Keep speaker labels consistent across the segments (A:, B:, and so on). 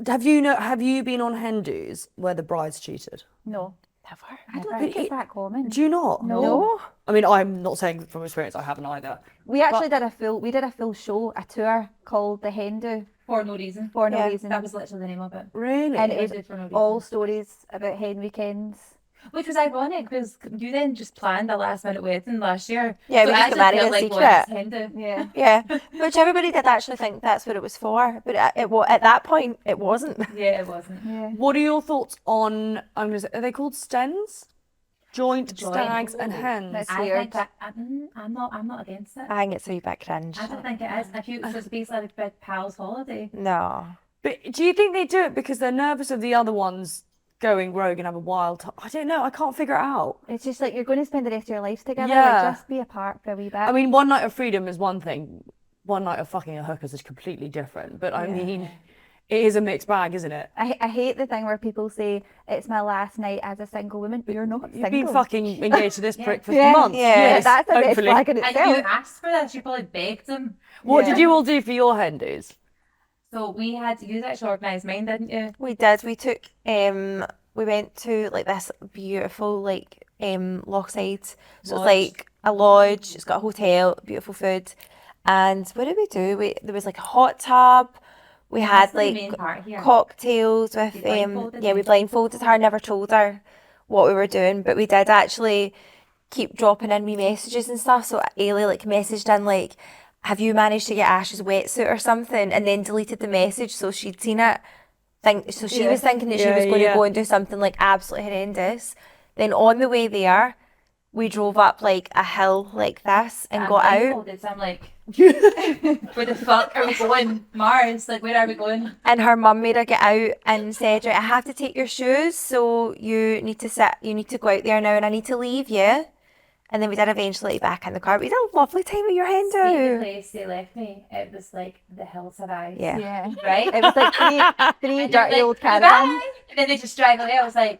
A: Have you been on hen dos where the bride's cheated?
B: No.
C: Never.
B: I don't think it's that common.
A: Do you not?
B: No.
A: I mean, I'm not saying from experience, I haven't either.
B: We actually did a full show, a tour called the Hen Do.
C: For no reason.
B: For no reason.
C: That was literally the name of it.
A: Really?
B: And it was
C: for no reason.
B: all stories about hen weekends.
C: Which was ironic because you then just planned a last minute wedding last year.
B: Yeah,
C: so
B: we just got married in secret.
C: Yeah.
B: Yeah, which everybody did actually think that's what it was for, but at that point it wasn't.
C: Yeah, it wasn't.
B: Yeah.
A: What are your thoughts on, are they called stens? Joint stags and hens.
B: That's
C: I
B: weird.
C: think that, I'm not against it.
B: I think it's a wee bit cringe.
C: I don't think it is. If you, so it's basically like a big pal's holiday.
B: No.
A: But do you think they do it because they're nervous of the other ones going rogue and have a wild time? I don't know. I can't figure it out.
B: It's just like you're going to spend the rest of your life together.
A: Yeah.
B: Like, just be apart for a wee bit.
A: I mean, one night of freedom is one thing. One night of fucking a hookers is completely different. But I mean, it is a mixed bag, isn't it?
B: I hate the thing where people say it's my last night as a single woman, but you're not single.
A: You've been fucking engaged to this prick for
B: Yeah,
A: months.
B: yeah,
A: Yes,
B: that's a red
A: hopefully.
B: flag in
C: And
B: itself.
C: you asked for this, you probably begged them.
A: What did you all do for your hen dos?
C: So you actually organised mine, didn't you?
B: We did. We took we went to like this beautiful like Lochside. So
C: Lodge.
B: it's like a lodge. It's got a hotel, beautiful food. And what did we do? There was like a hot tub. We had
C: the
B: like
C: main part here.
B: cocktails with
C: You blindfolded
B: we
C: me.
B: blindfolded her, never told her what we were doing, but we did actually keep dropping in wee messages and stuff. So Ailey like messaged in like, have you managed to get Ash's wetsuit or something? And then deleted the message so she'd seen it. So she was thinking that she was going to go and do something like absolutely horrendous. Then on the way there, we drove up like a hill like this and got out.
C: So I'm like, where the fuck are we going? Mars? Like, where are we going?
B: And her mum made her get out and said, right, I have to take your shoes, so you need to go out there now and I need to leave you. And then we did eventually back in the car. We had a lovely time with your hen
C: The
B: do.
C: place they left me, it was like the hills have eyes.
B: Yeah.
C: Right?
B: It was like three
C: And
B: dirty
C: they're
B: old
C: like,
B: caravans.
C: "Bye." And then they just drive away. I was like,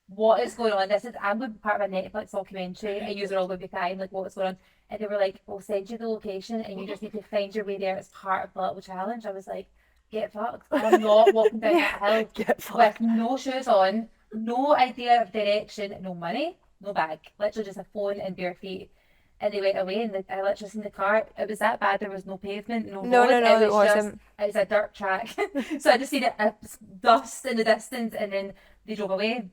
C: what is going on? I'm going to be part of a Netflix documentary and you're all going to be crying, like, what's going on? And they were like, we'll send you the location and you just need to find your way there. It's part of the little challenge. I was like, get fucked. I'm not walking down that hill
A: Get fucked.
C: with no shoes on, no idea of direction, no money, no bag, literally just a phone and bare feet. And they went away and I literally seen the car. It was that bad. There was no pavement, no
B: No,
C: road.
B: it wasn't.
C: It was a dirt track. So I just seen it dust in the distance and then they drove away.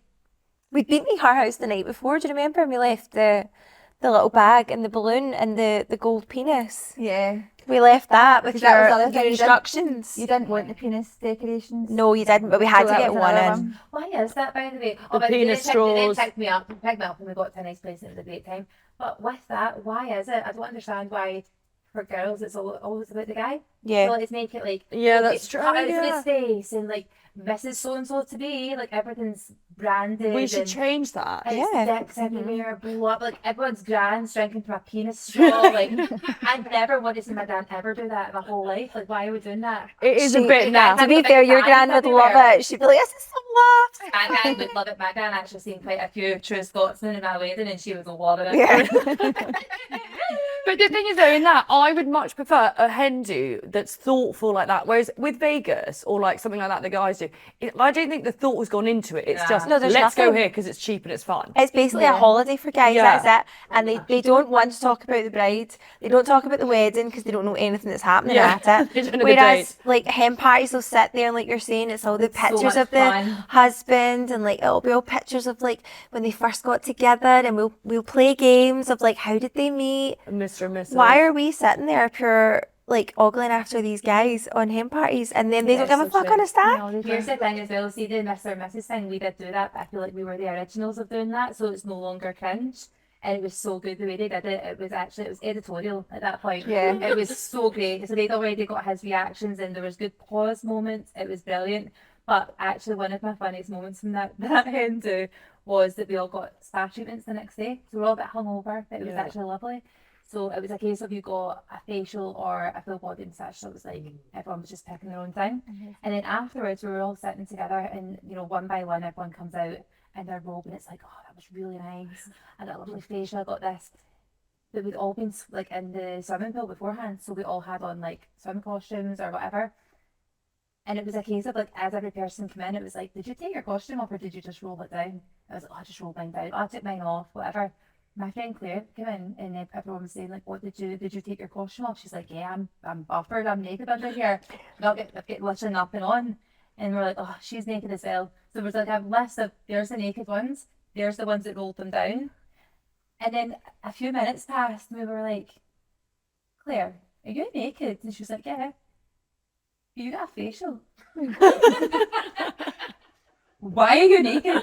B: We'd been to her house the night before, do you remember? And we left the little bag and the balloon and the gold penis. Yeah. We left that with
C: that was the
B: your
C: other thing you didn't-
B: instructions.
C: You didn't want the penis decorations?
B: No, you didn't, but we had
C: So
B: to
C: that
B: get
C: was
B: one
C: another
B: in.
C: one. Why is that, by the way?
A: The
C: but
A: penis
C: they
A: straws.
C: picked me up and we got to a nice place and it was a great time. But with that, why is it? I don't understand why for girls it's always about the guy.
B: Yeah.
C: So let's make it like,
A: Yeah,
C: okay,
A: that's true,
C: cut out
A: yeah.
C: his face and like Mrs. So-and-so to be, like everything's branded.
A: We should
C: and
A: change that.
C: it's
B: Yeah.
C: dicks everywhere, blow up, like everyone's grand drinking from a penis straw. Like I never want to see my dad ever do that in my whole life. Like why are we doing that?
A: It is a
B: She-
A: bit naff.
B: To be fair, your gran would love it. She'd be like, this is some laughs.
C: My gran would love it. My gran actually seen quite a few true Scotsmen in my wedding and she was loving it.
B: Yeah.
A: But the thing is, though, in that, I would much prefer a hen do that's thoughtful like that. Whereas with Vegas or like something like that the guys do, I don't think the thought has gone into it. It's
C: Nah.
A: just,
B: No, there's
A: let's go
B: nothing.
A: here because it's cheap and it's fun.
B: It's basically a holiday for guys,
A: Yeah.
B: that's it. And they don't want to talk about the bride. They don't talk about the wedding because they don't know anything that's happening
A: Yeah.
B: at it.
A: They don't know the
B: Whereas,
A: date.
B: like, hen parties will sit there and, like you're saying, it's all the
C: So
B: pictures
C: much
B: of the
C: fun.
B: husband and, like, it'll be all pictures of, like, when they first got together and we'll play games of, like, how did they meet?
A: Mr. and Mrs.
B: Why are we sitting there pure, like, ogling after these guys on hen parties and then they don't give a fuck on a stack?
C: Here's the thing as well, see the Mr. and Mrs. thing, we did do that, but I feel like we were the originals of doing that, so it's no longer cringe. And it was so good the way they did it. It was editorial at that point.
B: Yeah.
C: It was so great. So they'd already got his reactions and there was good pause moments. It was brilliant. But actually one of my funniest moments from that hen do was that we all got spa treatments the next day. So we were all a bit hungover, but it was actually lovely. So it was a case of you got a facial or a full body massage. So it was like everyone was just picking their own thing. And then afterwards we were all sitting together and, you know, one by one everyone comes out in their robe and it's like, oh, that was really nice. I got a lovely facial, I got this. But we'd all been like in the swimming pool beforehand. So we all had on like swim costumes or whatever. And it was a case of like, as every person came in, it was like, did you take your costume off or did you just roll it down? I was like, oh, I just rolled mine down. Oh, I took mine off, whatever. My friend Claire came in and everyone was saying like, what did you take your costume off? She's like, yeah, I'm buffered, I'm naked under here. I'll get literally nothing on. And we're like, oh, she's naked as well. So there's like a list of, there's the naked ones, there's the ones that rolled them down. And then a few minutes passed and we were like, Claire, are you naked? And she was like, yeah. You got a facial. Why are you naked? Can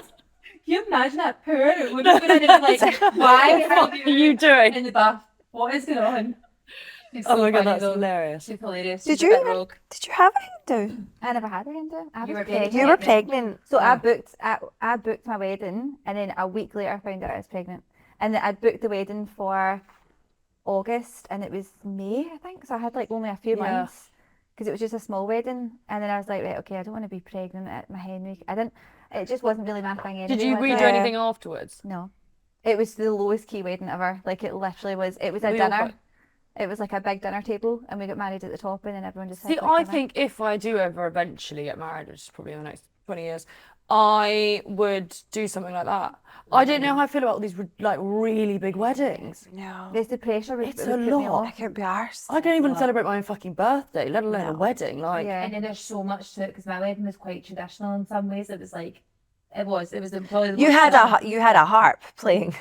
C: you imagine that poor woman going in and like, why
A: What are you doing?
C: in the bath? What is going on? It's
A: Oh
C: so
A: my God,
C: funny,
A: that's
C: though.
A: hilarious.
C: She's hilarious.
B: Did
C: She's a
B: you
C: bit
B: even-
C: rogue.
B: Did you have a Hindu?
D: I never had a Hindu. I
C: You
D: was
C: were
D: pregnant.
B: You were pregnant.
D: So
B: Yeah.
D: I booked my wedding, and then a week later I found out I was pregnant. And then I booked the wedding for August, and it was May, I think. So I had like only a few
A: Yeah.
D: months because it was just a small wedding. And then I was like, right, okay, I don't want to be pregnant at my hen week. I didn't. It just wasn't really my thing anyway.
A: Did you
D: was
A: redo
D: it?
B: Yeah.
A: anything afterwards?
D: No. It was the lowest key wedding ever. Like it literally was. It was a
A: We all
D: dinner.
A: got-
D: It was like a big dinner table, and we got married at the top, and then everyone just.
A: See,
D: had,
A: I
D: like, dinner.
A: think if I do ever eventually get married, which is probably in the next 20 years, I would do something like that. I don't know how I feel about all these like really big weddings.
B: No.
D: There's the pressure.
A: It's
D: would
A: a
D: put me
A: lot.
B: I
D: off.
B: can't be arsed.
A: I don't even celebrate my own fucking birthday, let alone a
B: No.
A: wedding. Like,
D: Yeah.
C: And then there's so much to it because my wedding was quite traditional in some ways. It was like, it was probably the
B: You
C: most
B: had
C: traditional.
B: you had a harp playing.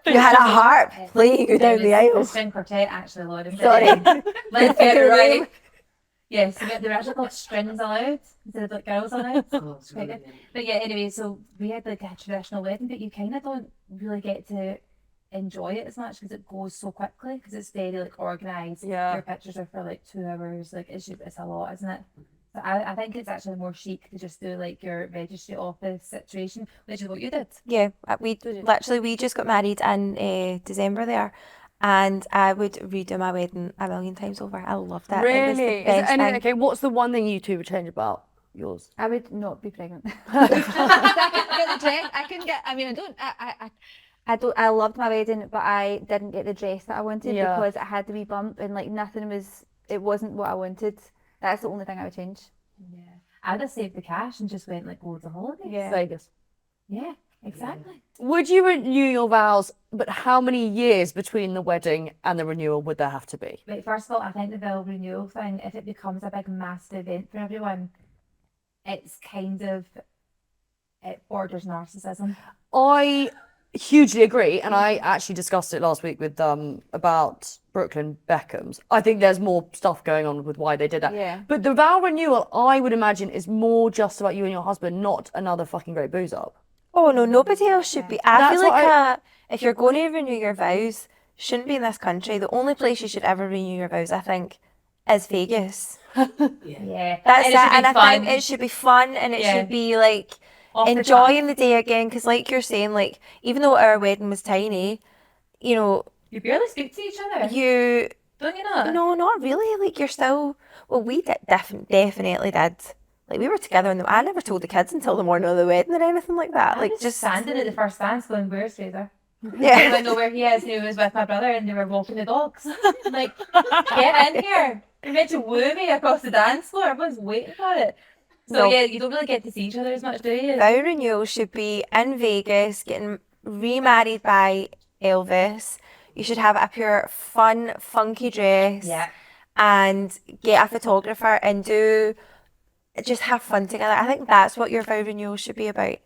B: You had a harp playing you down the
C: The
B: aisles.
C: string quartet, actually, Lauren.
B: Sorry.
C: Let's
B: Get
C: get it
B: your
C: right.
B: name.
C: Yes, so they were actually called strings allowed instead of like girls allowed. Quite good. But yeah, anyway, so we had like a traditional wedding, but you kind of don't really get to enjoy it as much because it goes so quickly because it's very like organised.
A: Yeah.
C: Your pictures are for like 2 hours. Like it's a lot, isn't it? So I think it's actually more chic to just do like your registry office situation, which is what you did.
B: Yeah, we just got married in December there, and I would redo my wedding a million times over. I loved it. It was
A: really?
B: the
A: Is there
B: best
A: any,
B: thing.
A: okay, what's the one thing you two would change about yours?
D: I would not be pregnant. I couldn't get the dress. I couldn't get. I mean, I don't. I don't. I loved my wedding, but I didn't get the dress that I wanted
A: Yeah.
D: because it had the wee bump and like nothing was. It wasn't what I wanted. That's the only thing I would change.
C: Yeah. I'd have saved the cash and just went like loads of holidays.
D: Yeah.
A: Vegas.
C: Yeah, exactly.
A: Would you renew your vows, but how many years between the wedding and the renewal would there have to be?
C: Right, first of all, I think the vow renewal thing, if it becomes a big massive event for everyone, it's kind of, it borders narcissism.
A: I hugely agree, and I actually discussed it last week with about Brooklyn Beckham's. I think there's more stuff going on with why they did that.
D: Yeah.
A: But the vow renewal, I would imagine, is more just about you and your husband, not another fucking great booze up.
B: Oh no, nobody else should be. I
A: That's
B: feel
A: what
B: like if you're going to renew your vows, shouldn't be in this country. The only place you should ever renew your vows, I think, is Vegas.
C: Yeah.
B: That's
C: And
B: it,
C: it should be
B: and I
C: fun.
B: think it should be fun and it
C: Yeah.
B: should be like
C: Off the
B: enjoying the day again. Because like you're saying, like even though our wedding was tiny, you know,
C: You barely speak to each other.
B: you
C: Don't you know?
B: no, not really. Like you're still. Well, we definitely did. Like we were together, and I never told the kids until the morning of the wedding or anything like that.
C: I
B: Like
C: was
B: just
C: standing at the first dance going, where's Fraser? I
B: yeah.
C: don't know where he is, and he was with my brother and they were walking the dogs. I'm like, get in here. You're meant to woo me across the dance floor. Everyone's waiting for it. So
B: No.
C: yeah, you don't really get to see each other as much, do you?
B: Vow renewal should be in Vegas, getting remarried by Elvis. You should have a pure, fun, funky dress.
C: Yeah.
B: And get a photographer and just have fun together. I think that's what your vow renewal should be about.